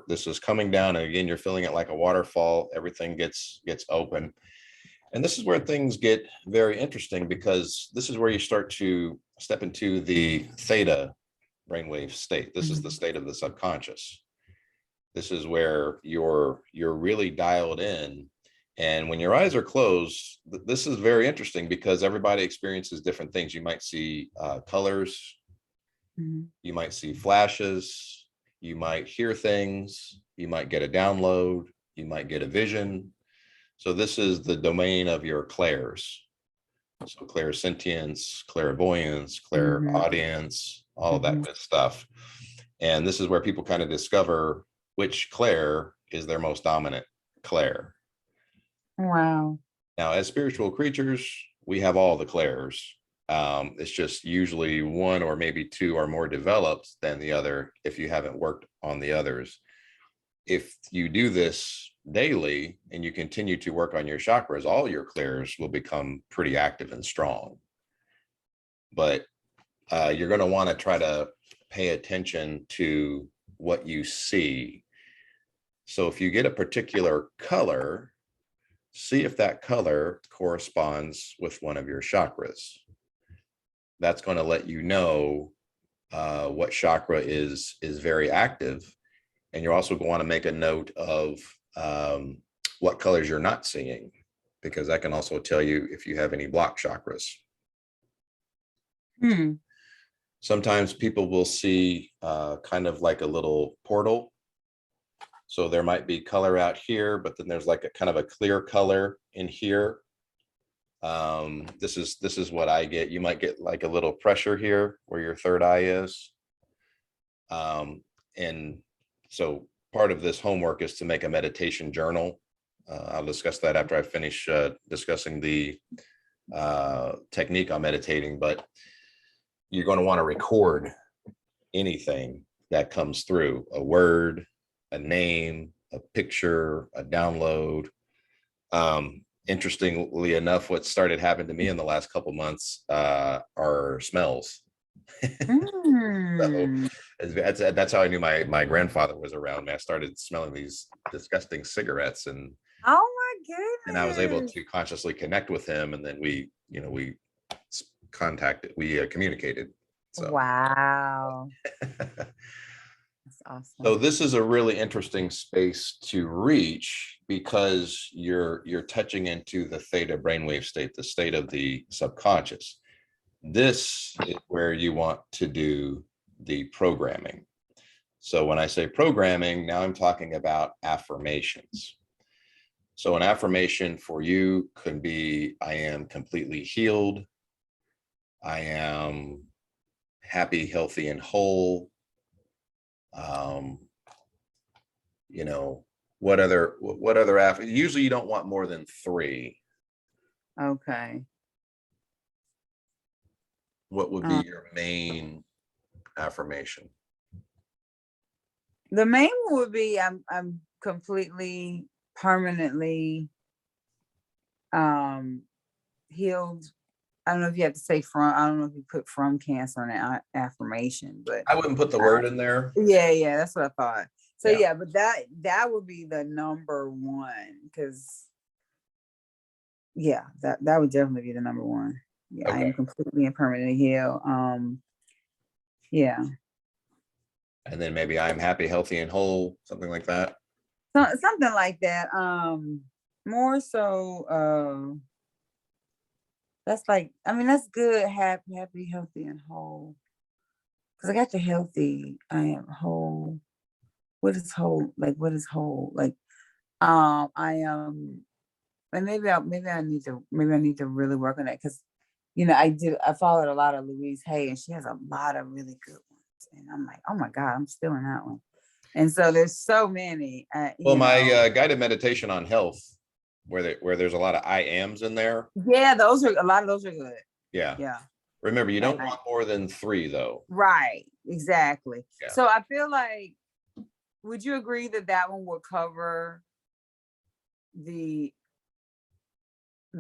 this is coming down, and again, you're feeling it like a waterfall. Everything gets open. And this is where things get very interesting, because this is where you start to step into the theta brainwave state. This is the state of the subconscious. This is where you're really dialed in. And when your eyes are closed, this is very interesting because everybody experiences different things. You might see colors, you might see flashes, you might hear things, you might get a download, you might get a vision. So this is the domain of your clairs. So clairsentience, clairvoyance, clairaudience, all of that good stuff. And this is where people kind of discover which clair is their most dominant clair. Wow. Now, as spiritual creatures, we have all the clairs It's just usually one or maybe two are more developed than the other if you haven't worked on the others. If you do this daily and you continue to work on your chakras, all your clairs will become pretty active and strong. But you're going to want to try to pay attention to what you see. So if you get a particular color, see if that color corresponds with one of your chakras. That's going to let you know what chakra is very active. And you're also going to want to make a note of what colors you're not seeing, because that can also tell you if you have any blocked chakras. Sometimes people will see kind of like a little portal. So there might be color out here, but then there's like a kind of a clear color in here. This is what I get. You might get like a little pressure here where your third eye is. And so part of this homework is to make a meditation journal. I'll discuss that after I finish discussing the technique on meditating, but you're going to want to record anything that comes through: a word, a name, a picture, a download. Interestingly enough, what started happening to me in the last couple months are smells. So that's how I knew my grandfather was around me. I started smelling these disgusting cigarettes, and Oh my goodness. and I was able to consciously connect with him, and then we communicated. So wow. That's awesome. so this is a really interesting space to reach, because you're touching into the theta brainwave state, the state of the subconscious. This is where you want to do the programming. So when I say programming, now I'm talking about affirmations. So an affirmation for you could be, I am completely healed. I am happy, healthy, and whole. What other usually you don't want more than 3. Okay. What would be your main affirmation? The main one would be I'm completely, permanently healed. I don't know if you have to say from, I don't know if you put from cancer in an affirmation, but I wouldn't put the word in there. yeah, that's what I thought. So Yeah. yeah, but that would be the number one, because yeah, that would definitely be the number one. Yeah, I am Okay. completely and permanently healed. Yeah. And then maybe I'm happy, healthy, and whole, something like that. So, something like that. More so, that's like, I mean, that's good. Happy, healthy, and whole. Because I got the healthy. I am whole. What is whole? Like, what is whole? Like, I am. And maybe I need to really work on that, because, I followed a lot of Louise Hay, and she has a lot of really good ones, and I'm like, oh my God, I'm still in that one. And so there's so many. Well, my guided meditation on health, where there's a lot of I ams in there. Yeah, a lot of those are good. Yeah. Yeah. Remember, you don't want more than 3, though. Right. Exactly. Yeah. So I feel like, would you agree that one would cover the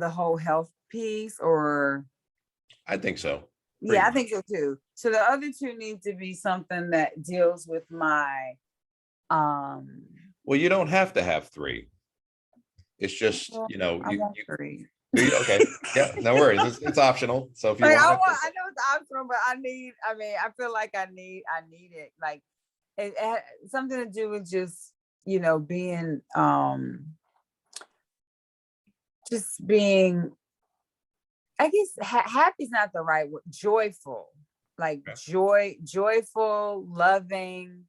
whole health piece, or? I think so. Yeah, I think so too. So the other 2 need to be something that deals with my Well, you don't have to have 3. It's just, I want 3. Okay. Yeah, no worries. It's optional. So if you Like, want I know it's optional, but I feel like I need it. Like, it had something to do with just, being, just being, I guess happy is not the right word. Joyful, like joyful, loving.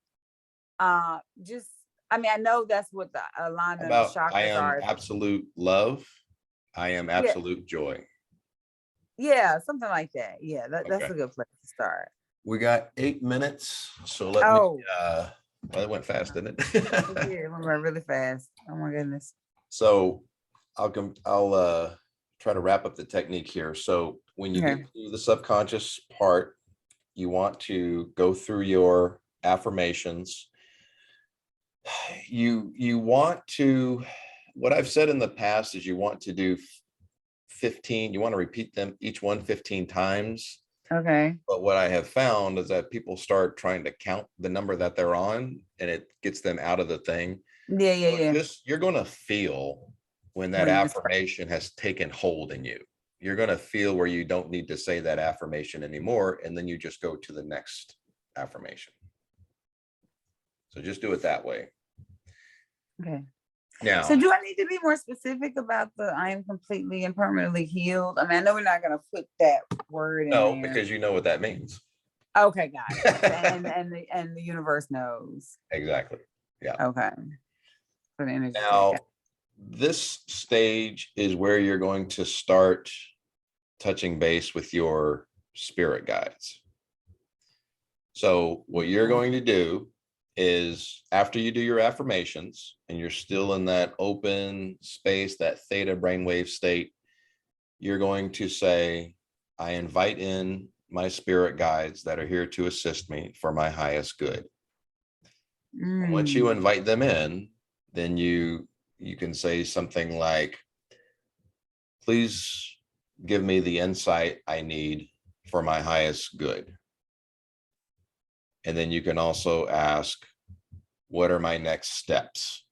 Just, I know that's what the alignment of the chakras I am are. absolute love. I am absolute joy. Yeah, something like that. Yeah, that's Okay. a good place to start. We got 8 minutes, so let me. Well, it went fast, didn't it? It went really fast. Oh my goodness. So I'll try to wrap up the technique here. So when you Okay. get to the subconscious part, you want to go through your affirmations. You want to, what I've said in the past is you want to do 15, you want to repeat them each one 15 times. Okay. But what I have found is that people start trying to count the number that they're on and it gets them out of the thing. Yeah, yeah, So yeah. just, you're going to feel when that When you start. affirmation has taken hold in you. You're going to feel where you don't need to say that affirmation anymore. And then you just go to the next affirmation. So just do it that way. Okay. Now, So do I need to be more specific about the I am completely and permanently healed? I mean, I know we're not gonna put that word in no, there. because you know what that means. Okay, got it. And the universe knows. Exactly. Yeah. Okay. For the energy check. Now, this stage is where you're going to start touching base with your spirit guides. So what you're going to do is, after you do your affirmations and you're still in that open space, that theta brainwave state, you're going to say, I invite in my spirit guides that are here to assist me for my highest good. And once you invite them in, then you can say something like, please give me the insight I need for my highest good. And then you can also ask, what are my next steps?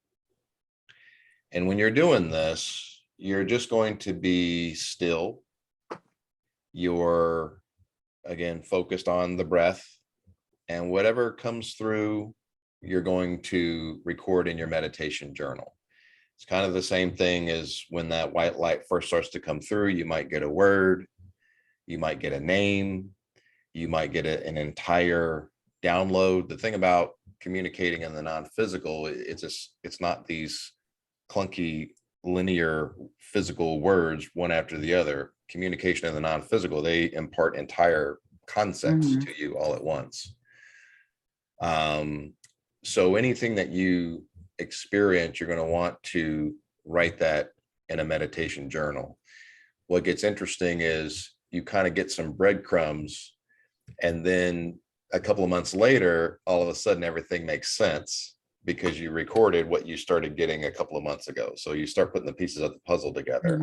And when you're doing this, you're just going to be still. You're, again, focused on the breath, and whatever comes through, you're going to record in your meditation journal. It's kind of the same thing as when that white light first starts to come through. You might get a word, you might get a name, you might get an entire download. The thing about communicating in the non-physical, it's not these clunky linear physical words one after the other. Communication in the non-physical, they impart entire concepts to you all at once. So anything that you experience, you're going to want to write that in a meditation journal. What gets interesting is you kind of get some breadcrumbs, and then a couple of months later, all of a sudden everything makes sense because you recorded what you started getting a couple of months ago. So you start putting the pieces of the puzzle together.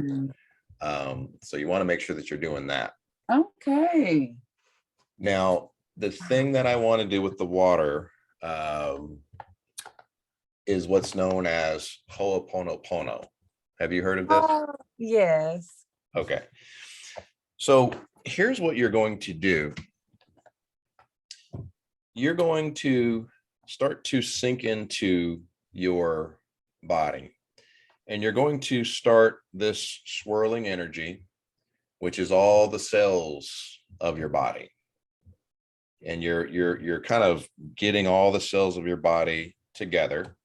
So you want to make sure that you're doing that. Okay. Now, the thing that I want to do with the water is what's known as Ho'oponopono. Have you heard of this? Yes. Okay. So here's what you're going to do. You're going to start to sink into your body, and you're going to start this swirling energy, which is all the cells of your body. And you're kind of getting all the cells of your body together.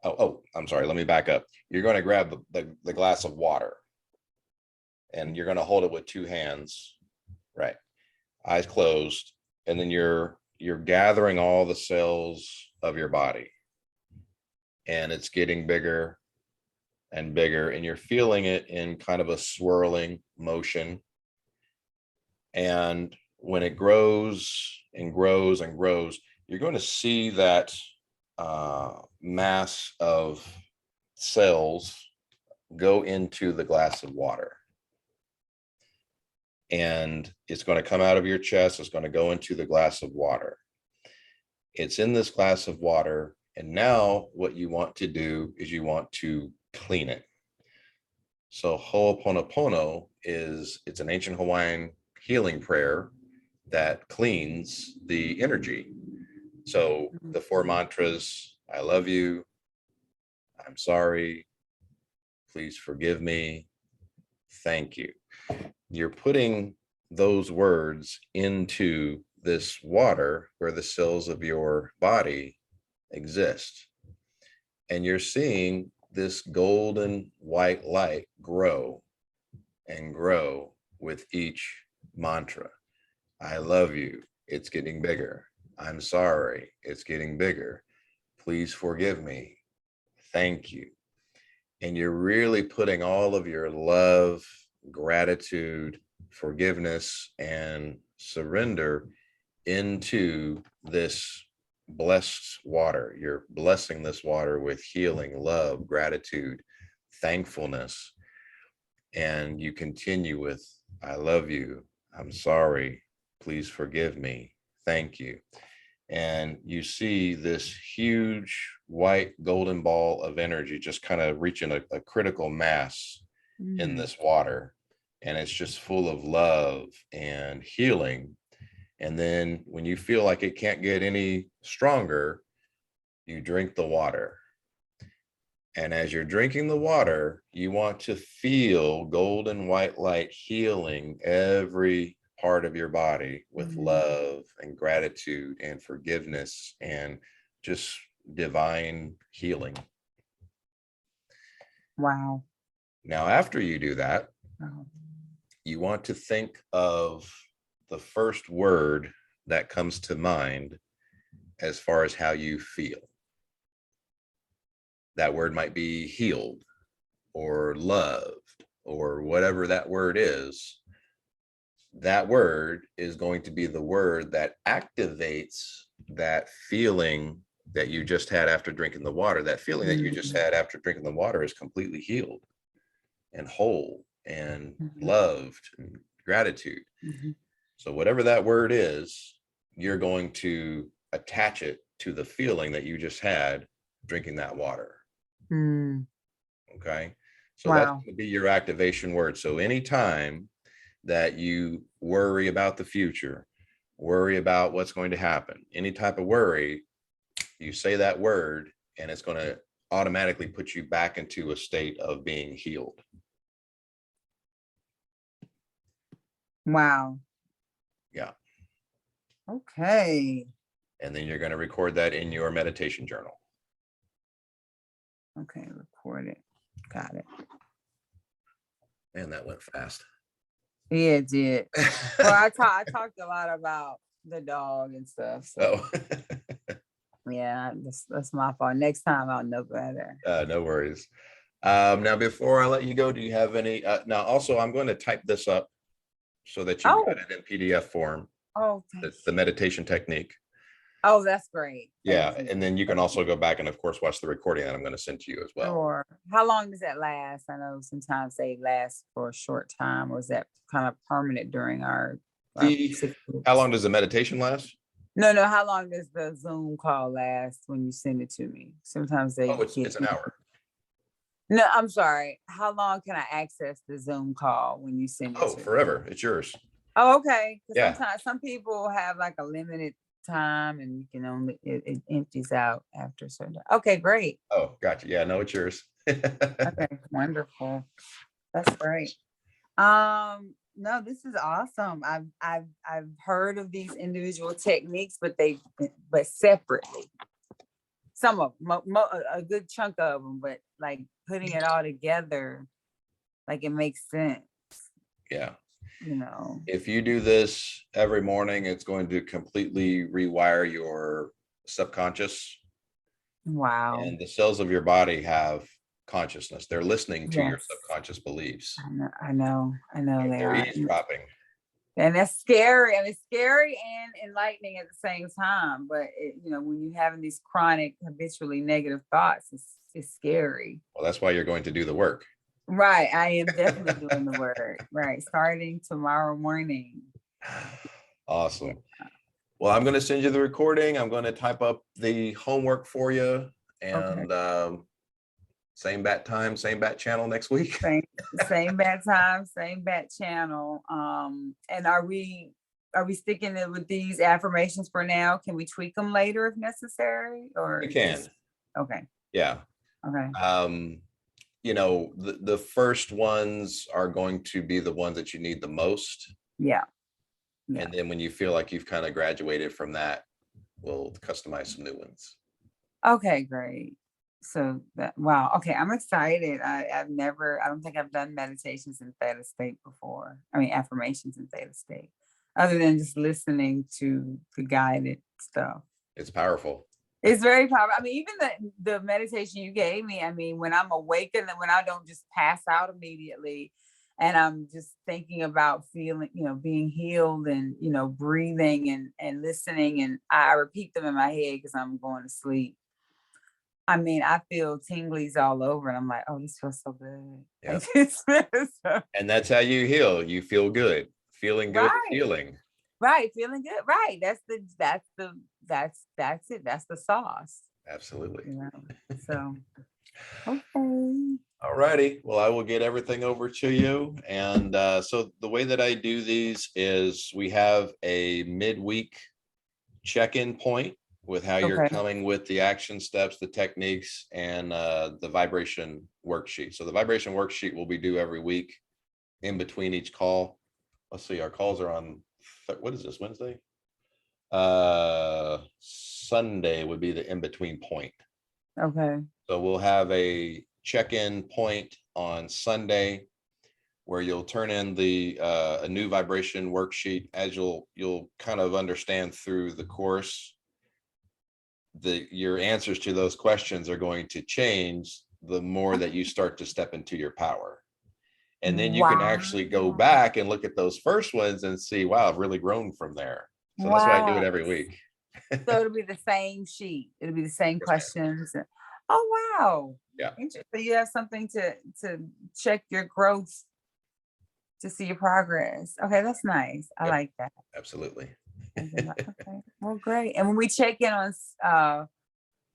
Oh, I'm sorry. Let me back up. You're going to grab the glass of water, and you're going to hold it with two hands, right? Eyes closed. And then you're gathering all the cells of your body, and it's getting bigger and bigger, and you're feeling it in kind of a swirling motion. And when it grows and grows and grows, you're going to see that mass of cells go into the glass of water. And it's going to come out of your chest. It's going to go into the glass of water. It's in this glass of water. And now what you want to do is you want to clean it. So Ho'oponopono it's an ancient Hawaiian healing prayer that cleans the energy. So the four mantras: I love you, I'm sorry, please forgive me, thank you. You're putting those words into this water where the cells of your body exist. And you're seeing this golden white light grow and grow with each mantra. I love you, it's getting bigger. I'm sorry, it's getting bigger. Please forgive me, thank you. And you're really putting all of your love, gratitude, forgiveness, and surrender into this blessed water. You're blessing this water with healing, love, gratitude, thankfulness. And you continue with, I love you. I'm sorry. Please forgive me. Thank you. And you see this huge white golden ball of energy just kind of reaching a critical mass in this water. And it's just full of love and healing. And then when you feel like it can't get any stronger, you drink the water. And as you're drinking the water, you want to feel golden white light healing every part of your body with love and gratitude and forgiveness and just divine healing. Wow. Now, after you do that, you want to think of the first word that comes to mind as far as how you feel. That word might be healed or loved or whatever that word is. That word is going to be the word that activates that feeling that you just had after drinking the water. That feeling that you just had after drinking the water is completely healed and whole and loved and gratitude. So whatever that word is, you're going to attach it to the feeling that you just had drinking that water. Okay. So that's going to be your activation word. So anytime that you worry about the future, worry about what's going to happen, any type of worry, you say that word and it's going to automatically put you back into a state of being healed. Wow. Yeah. Okay. And then you're going to record that in your meditation journal. Okay, record it. Got it. Man, that went fast. Yeah, it did. Well, I talked a lot about the dog and stuff. So yeah, that's my fault. Next time I'll know better. No worries. Now, before I let you go, do you have any? Now, also, I'm going to type this up so that you get it in PDF form. Oh, the meditation technique. Oh, that's great. Yeah, and then you can also go back and, of course, watch the recording that I'm going to send to you as well. Sure. How long does that last? I know sometimes they last for a short time, or is that kind of permanent during our 6 weeks? How long does the meditation last? No, how long does the Zoom call last when you send it to me? Sometimes they it's an hour. No, I'm sorry. How long can I access the Zoom call when you send it to me? Forever. It's yours. Oh, okay. Yeah. Sometimes some people have like a limited time and you can only it empties out after a certain time. Okay, great. Oh, gotcha. Yeah, no, it's yours. Okay, wonderful. That's great. No, this is awesome. I've heard of these individual techniques, but separately. Some of them, a good chunk of them, but like putting it all together, like it makes sense. Yeah. You know, if you do this every morning, it's going to completely rewire your subconscious. Wow. And the cells of your body have consciousness. They're listening to your subconscious beliefs. I know They're eavesdropping. And that's scary. And it's scary and enlightening at the same time. But when you're having these chronic, habitually negative thoughts, it's scary. Well, that's why you're going to do the work. Right. I am definitely doing the work. Right. Starting tomorrow morning. Awesome. Well, I'm going to send you the recording. I'm going to type up the homework for you. And same bat time, same bat channel next week. Same bat time, same bat channel. And are we sticking with these affirmations for now? Can we tweak them later if necessary? Or we can. Okay. Yeah. Okay. The first ones are going to be the ones that you need the most. Yeah. And then when you feel like you've kind of graduated from that, we'll customize some new ones. Okay, great. So wow. Okay, I'm excited. I don't think I've done meditations in theta state before. I mean, affirmations in theta state, other than just listening to the guided stuff. It's powerful. It's very powerful. I mean, even the meditation you gave me, I mean, when I'm awake and when I don't just pass out immediately, and I'm just thinking about feeling, being healed and, breathing and listening. And I repeat them in my head because I'm going to sleep. I mean, I feel tinglies all over and I'm like, oh, this feels so good. Yep. This feels so And that's how you heal. You feel good. Feeling good is right. healing. Right. Feeling good. Right. That's it. That's the sauce. Absolutely. So okay. All righty. Well, I will get everything over to you. And so the way that I do these is we have a midweek check-in point with how you're Okay. coming with the action steps, the techniques, and the vibration worksheet. So the vibration worksheet will be due every week in between each call. Let's see, our calls are on, what is this, Wednesday? Sunday would be the in-between point. Okay. So we'll have a check-in point on Sunday where you'll turn in the a new vibration worksheet. As you'll kind of understand through the course, your answers to those questions are going to change the more that you start to step into your power. And then you can actually go Wow. back and look at those first ones and see, wow, I've really grown from there. So that's why I do it Wow. every week. So it'll be the same sheet. It'll be the same Yes, ma'am. questions. Oh wow. Yeah. Interesting. So you have something to check your growth, to see your progress. Okay, that's nice. I Yep. like that. Absolutely. Okay. Well, great. And when we check in on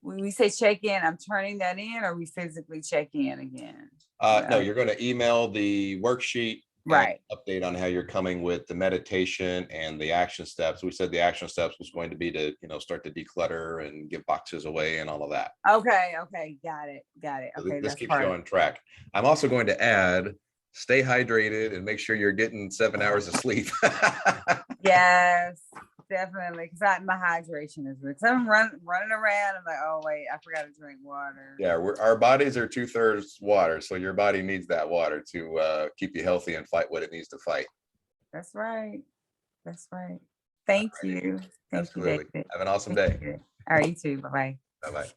when we say check in, I'm turning that in, or we physically check in again? No, you're going to email the worksheet and Right. update on how you're coming with the meditation and the action steps. We said the action steps was going to be to, start to declutter and give boxes away and all of that. Okay. Okay. Got it. So Okay. this That's keeps you on track. I'm also going to add, stay hydrated and make sure you're getting 7 hours of sleep. Yes, definitely. Because my hydration is because I'm running around. I'm like, oh wait, I forgot to drink water. Yeah, our bodies are 2/3 water, so your body needs that water to keep you healthy and fight what it needs to fight. That's right. That's right. Thank you. Thank you, Absolutely. David. Have an awesome Thank day. you. All right, you too. Bye bye. Bye-bye.